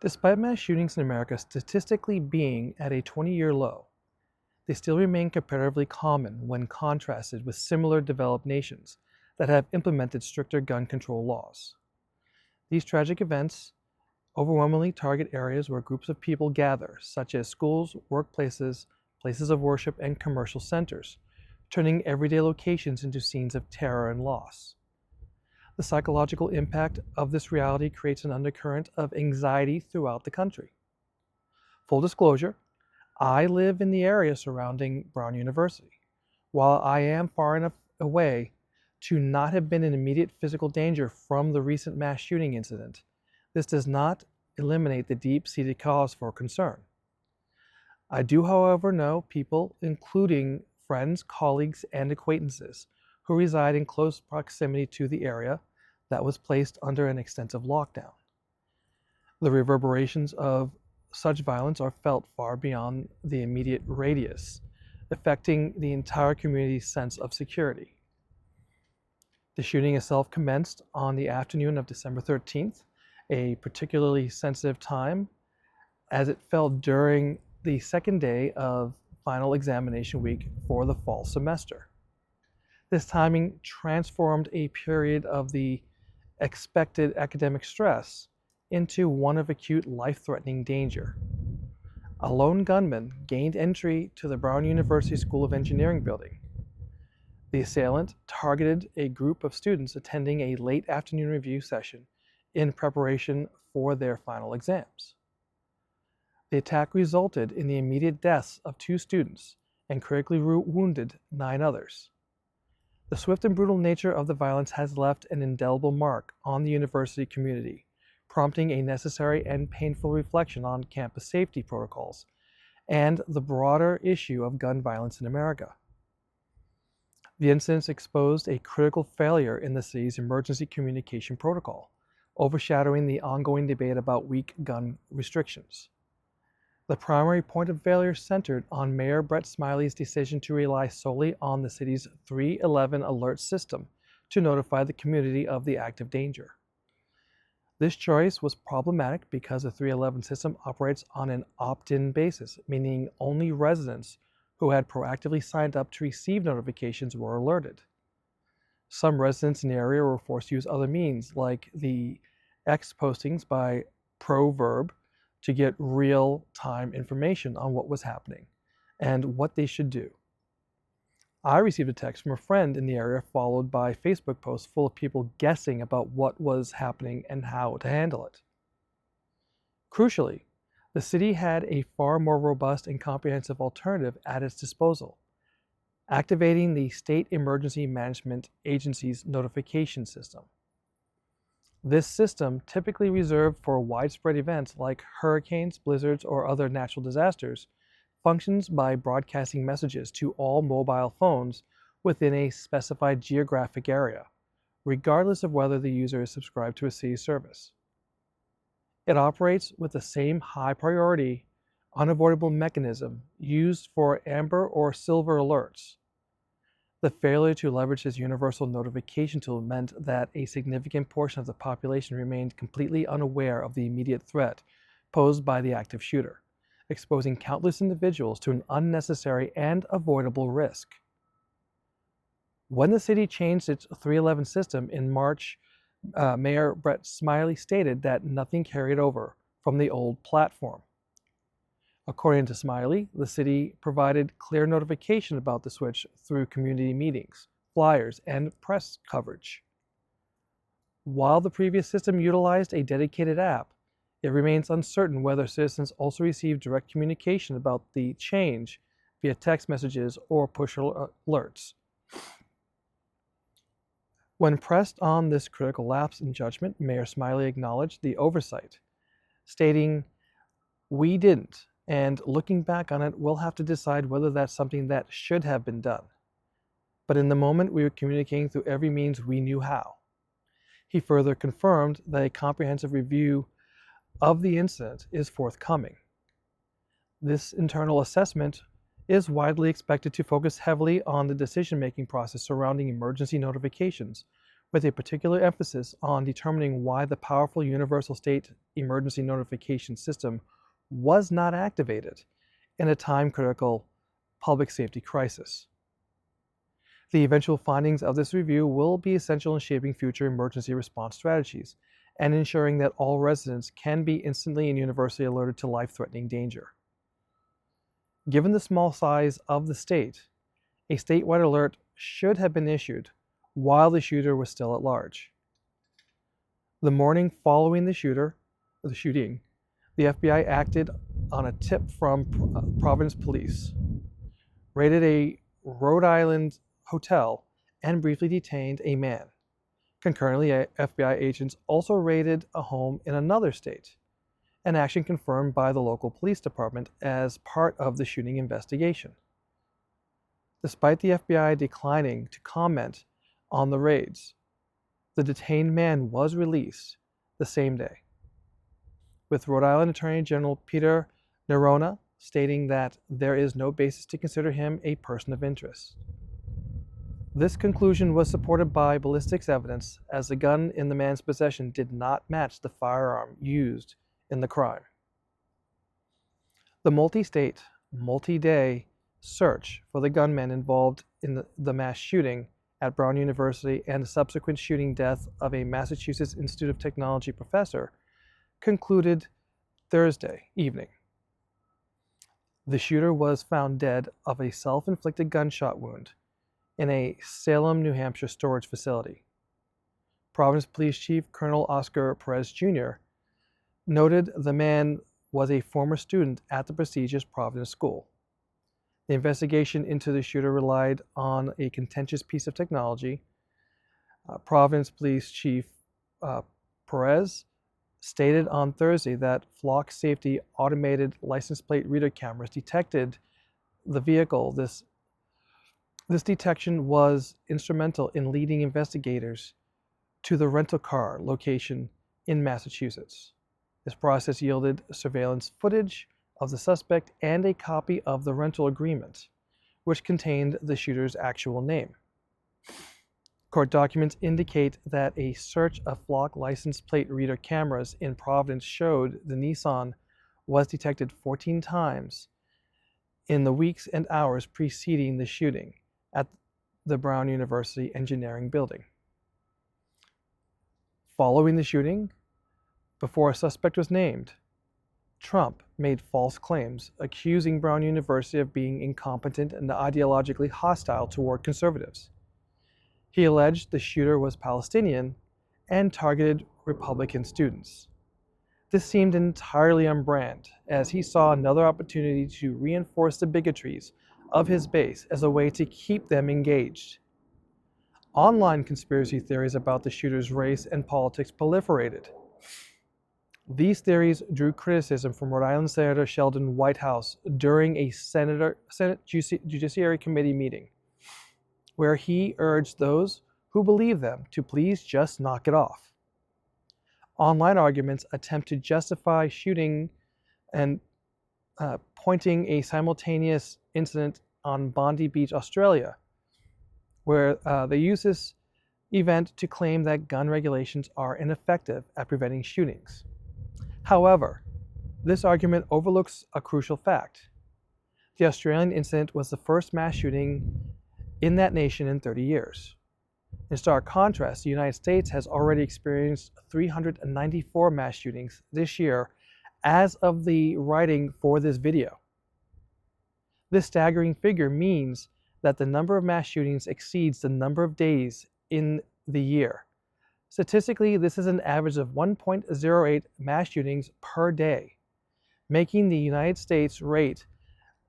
Despite mass shootings in America statistically being at a 20-year low, they still remain comparatively common when contrasted with similar developed nations that have implemented stricter gun control laws. These tragic events overwhelmingly target areas where groups of people gather, such as schools, workplaces, places of worship, and commercial centers, turning everyday locations into scenes of terror and loss. The psychological impact of this reality creates an undercurrent of anxiety throughout the country. Full disclosure, I live in the area surrounding Brown University. While I am far enough away to not have been in immediate physical danger from the recent mass shooting incident, this does not eliminate the deep-seated cause for concern. I do, however, know people, including friends, colleagues, and acquaintances, who reside in close proximity to the area that was placed under an extensive lockdown. The reverberations of such violence are felt far beyond the immediate radius, affecting the entire community's sense of security. The shooting itself commenced on the afternoon of December 13th, a particularly sensitive time, as it fell during the second day of final examination week for the fall semester. This timing transformed a period of the expected academic stress into one of acute life-threatening danger. A lone gunman gained entry to the Brown University School of Engineering building. The assailant targeted a group of students attending a late afternoon review session in preparation for their final exams. The attack resulted in the immediate deaths of 2 students and critically wounded 9 others. The swift and brutal nature of the violence has left an indelible mark on the university community, prompting a necessary and painful reflection on campus safety protocols and the broader issue of gun violence in America. The incidents exposed a critical failure in the city's emergency communication protocol, overshadowing the ongoing debate about weak gun restrictions. The primary point of failure centered on Mayor Brett Smiley's decision to rely solely on the city's 311 alert system to notify the community of the active danger. This choice was problematic because the 311 system operates on an opt-in basis, meaning only residents who had proactively signed up to receive notifications were alerted. Some residents in the area were forced to use other means, like the X postings by Proverb, to get real-time information on what was happening and what they should do. I received a text from a friend in the area, followed by Facebook posts full of people guessing about what was happening and how to handle it. Crucially, the city had a far more robust and comprehensive alternative at its disposal, activating the State Emergency Management Agency's notification system. This system, typically reserved for widespread events like hurricanes, blizzards, or other natural disasters, functions by broadcasting messages to all mobile phones within a specified geographic area, regardless of whether the user is subscribed to a city service. It operates with the same high-priority, unavoidable mechanism used for amber or silver alerts. The failure to leverage this universal notification tool meant that a significant portion of the population remained completely unaware of the immediate threat posed by the active shooter, exposing countless individuals to an unnecessary and avoidable risk. When the city changed its 311 system in March, Mayor Brett Smiley stated that nothing carried over from the old platform. According to Smiley, the city provided clear notification about the switch through community meetings, flyers, and press coverage. While the previous system utilized a dedicated app, it remains uncertain whether citizens also received direct communication about the change via text messages or push alerts. When pressed on this critical lapse in judgment, Mayor Smiley acknowledged the oversight, stating, "We didn't. And looking back on it, we'll have to decide whether that's something that should have been done. But in the moment, we were communicating through every means we knew how." He further confirmed that a comprehensive review of the incident is forthcoming. This internal assessment is widely expected to focus heavily on the decision-making process surrounding emergency notifications, with a particular emphasis on determining why the powerful universal state emergency notification system was not activated in a time-critical public safety crisis. The eventual findings of this review will be essential in shaping future emergency response strategies and ensuring that all residents can be instantly and universally alerted to life-threatening danger. Given the small size of the state, a statewide alert should have been issued while the shooter was still at large. The morning following the shooting, the FBI acted on a tip from Providence Police, raided a Rhode Island hotel, and briefly detained a man. Concurrently, FBI agents also raided a home in another state, an action confirmed by the local police department as part of the shooting investigation. Despite the FBI declining to comment on the raids, the detained man was released the same day, with Rhode Island Attorney General Peter Nerona stating that there is no basis to consider him a person of interest. This conclusion was supported by ballistics evidence, as the gun in the man's possession did not match the firearm used in the crime. The multi-state, multi-day search for the gunman involved in the mass shooting at Brown University and the subsequent shooting death of a Massachusetts Institute of Technology professor concluded Thursday evening. The shooter was found dead of a self-inflicted gunshot wound in a Salem, New Hampshire storage facility. Providence Police Chief Colonel Oscar Perez Jr. noted the man was a former student at the prestigious Providence School. The investigation into the shooter relied on a contentious piece of technology. Providence Police Chief Perez stated on Thursday that Flock Safety automated license plate reader cameras detected the vehicle. This detection was instrumental in leading investigators to the rental car location in Massachusetts. This process yielded surveillance footage of the suspect and a copy of the rental agreement, which contained the shooter's actual name. Court documents indicate that a search of Flock license plate reader cameras in Providence showed the Nissan was detected 14 times in the weeks and hours preceding the shooting at the Brown University Engineering Building. Following the shooting, before a suspect was named, Trump made false claims accusing Brown University of being incompetent and ideologically hostile toward conservatives. He alleged the shooter was Palestinian and targeted Republican students. This seemed entirely on brand, as he saw another opportunity to reinforce the bigotries of his base as a way to keep them engaged. Online conspiracy theories about the shooter's race and politics proliferated. These theories drew criticism from Rhode Island Senator Sheldon Whitehouse during a Senate Judiciary Committee meeting, where he urged those who believe them to please just knock it off. Online arguments attempt to justify shooting and pointing a simultaneous incident on Bondi Beach, Australia, where they use this event to claim that gun regulations are ineffective at preventing shootings. However, this argument overlooks a crucial fact. The Australian incident was the first mass shooting in that nation in 30 years. In stark contrast, the United States has already experienced 394 mass shootings this year as of the writing for this video. This staggering figure means that the number of mass shootings exceeds the number of days in the year. Statistically, this is an average of 1.08 mass shootings per day, making the United States rate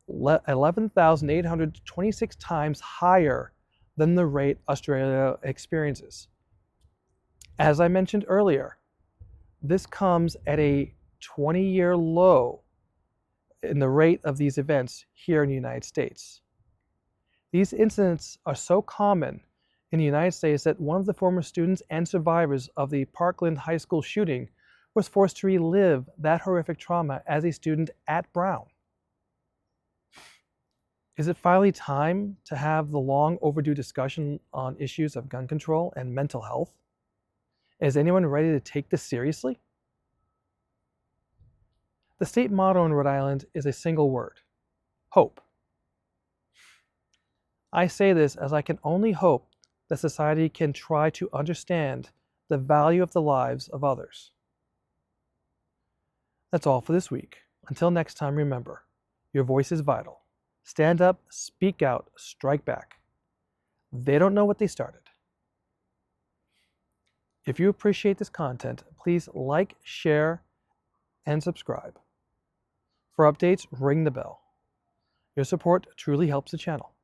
11,826 times higher than the rate Australia experiences. As I mentioned earlier, this comes at a 20-year low in the rate of these events here in the United States. These incidents are so common in the United States that one of the former students and survivors of the Parkland High School shooting was forced to relive that horrific trauma as a student at Brown. Is it finally time to have the long overdue discussion on issues of gun control and mental health? Is anyone ready to take this seriously? The state motto in Rhode Island is a single word: hope. I say this as I can only hope that society can try to understand the value of the lives of others. That's all for this week. Until next time, remember, your voice is vital. Stand up, speak out, strike back. They don't know what they started. If you appreciate this content, please like, share, and subscribe. For updates, ring the bell. Your support truly helps the channel.